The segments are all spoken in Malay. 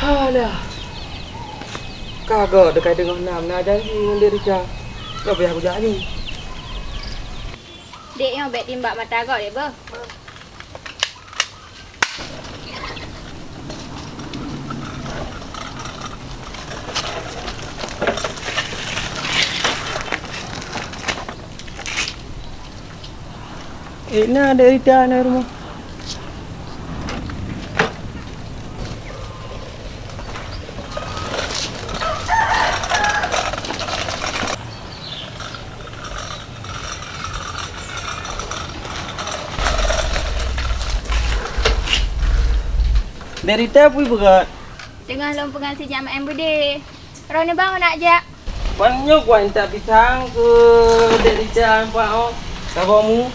Alah. Kagak dekat dengan nam nak janji dengan dia Rika. Kau biar aku janji. Dek yang bet timbak mata kau dek ber. Nah ada Rita nak rumah. Derita pun berat. Dengan lompengan si jam em bude. Rona bang nak jak. Banyak gua minta pisang ke Derita apa oh. Kamu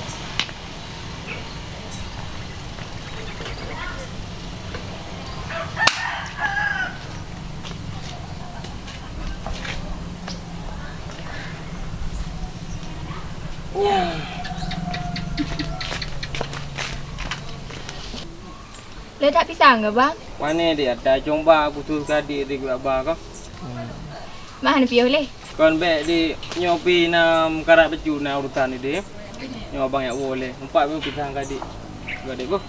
Le tak pisang ke bang? mana dia ada jomba aku tu tadi di abah kau. Mana piu le? Kon bek di nyopi nam karat baju na urutan ni dia. Nyo abang yak boleh. Empat pun pisang kadi. Gade go.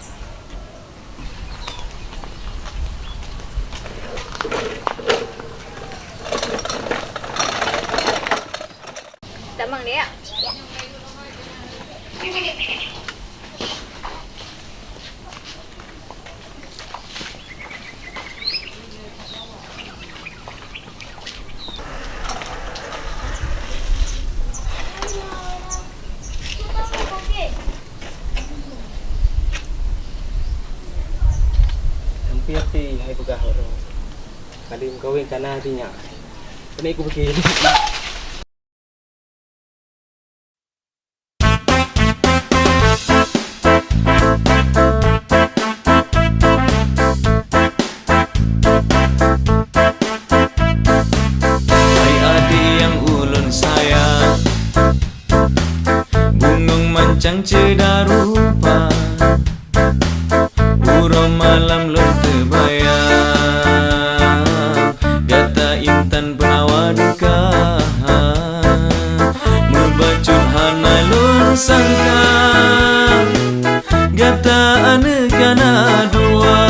Tamang dia. Ya. Hampir ti hai pegah orang. Kali kawin tanah tinya. Kena aku pergi. Mancang ceda rupa Burung malam lun terbayang Gata intan penawa duka Membacut hana lun sangka Gata anegana dua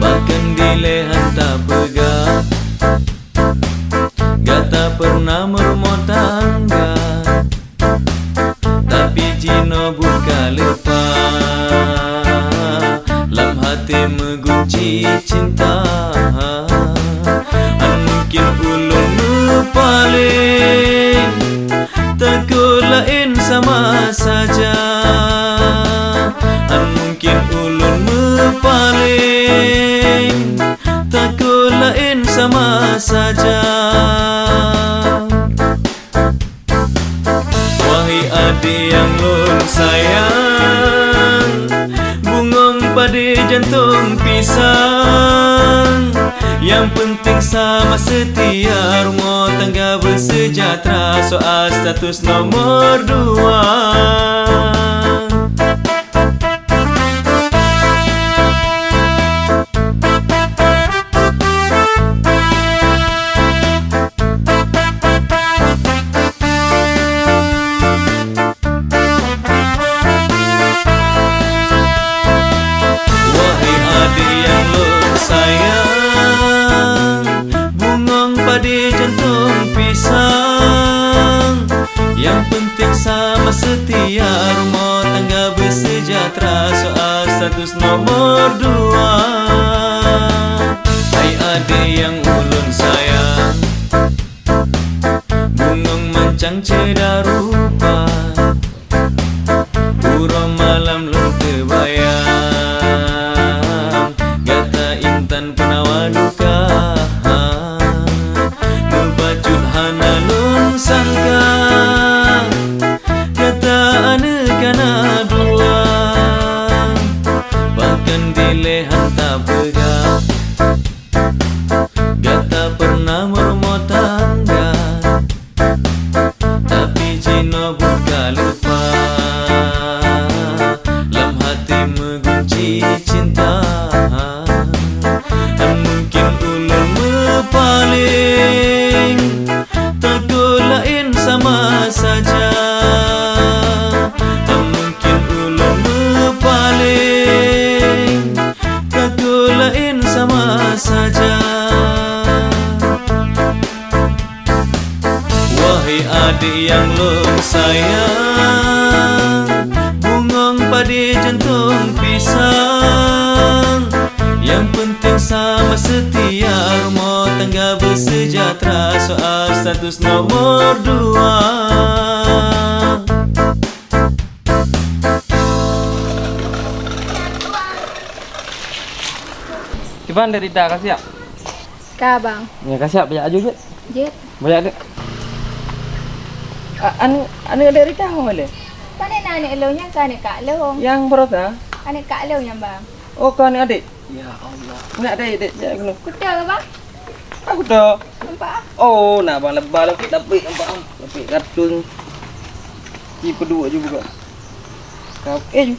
Bahkan dilehan tak pegang Gata pernah merumah tangga tapi Cino buka lepas Lam hati mengunci cinta An mungkin ulun paling Takut lain sama saja An mungkin ulun paling Takut lain sama saja Adik yang lun sayang Bungong pada jantung pisang Yang penting sama setia Rumah tangga bersejahtera Soal status nomor dua Yang penting sama setia Rumah tangga bersejahtera Soal status nomor dua Hai adik yang ulun sayang Bungong mancang ceda rupa Burung malam lun terbayang Gata intan penawa duka Membacut hana lun sangka Kana dua Bahkan dilehan tak pegang Gata pernah merumah tangga Tapi Cino buka lepas Lam hati mengunci cinta sebagai jantung pisang. Yang penting sama setia, rumah tangga bersejahtera. Soal status nomor 2. Cuman dari dah kasih ya. Kak bang. Ya kasih ya banyak aja je. Jet. Banyak dek. Anu dari dah boleh. Kan ni anak elonya kan kak lo. Yang berapa? Anak kak lo yang bang. Oh kau ni adik. Ya Allah. Nak adik ya kena. Kuda ke bang? Aku dah. Nampak? Oh, nak bang lebah lapik nampak. Lapik kartun. Ci pedua je buka. Kau ju.